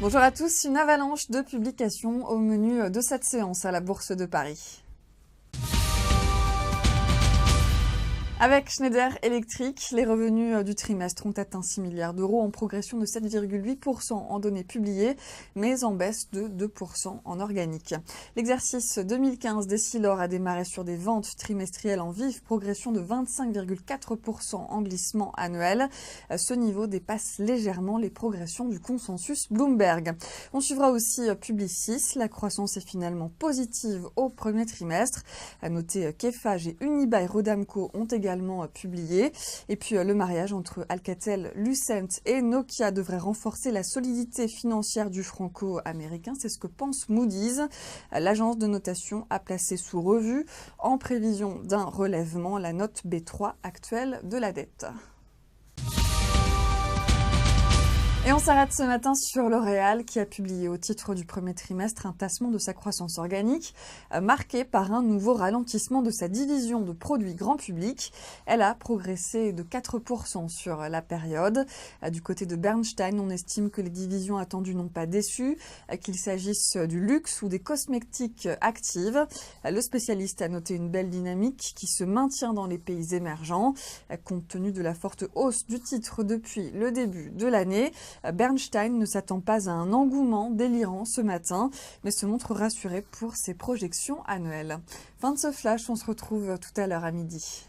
Bonjour à tous, une avalanche de publications au menu de cette séance à la Bourse de Paris. Avec Schneider Electric, les revenus du trimestre ont atteint 6 milliards d'euros en progression de 7,8% en données publiées, mais en baisse de 2% en organique. L'exercice 2015 d'Essilor a démarré sur des ventes trimestrielles en vive progression de 25,4% en glissement annuel. Ce niveau dépasse légèrement les progressions du consensus Bloomberg. On suivra aussi Publicis. La croissance est finalement positive au premier trimestre. À noter qu'Eiffage et Unibail-Rodamco ont également publié. Et puis le mariage entre Alcatel, Lucent et Nokia devrait renforcer la solidité financière du franco-américain. C'est ce que pense Moody's. L'agence de notation a placé sous revue, en prévision d'un relèvement, la note B3 actuelle de la dette. Et on s'arrête ce matin sur L'Oréal qui a publié au titre du premier trimestre un tassement de sa croissance organique marqué par un nouveau ralentissement de sa division de produits grand public. Elle a progressé de 4% sur la période. Du côté de Bernstein, on estime que les divisions attendues n'ont pas déçu, qu'il s'agisse du luxe ou des cosmétiques actives. Le spécialiste a noté une belle dynamique qui se maintient dans les pays émergents. Compte tenu de la forte hausse du titre depuis le début de l'année, Bernstein ne s'attend pas à un engouement délirant ce matin, mais se montre rassuré pour ses projections annuelles. Fin de ce flash, on se retrouve tout à l'heure à midi.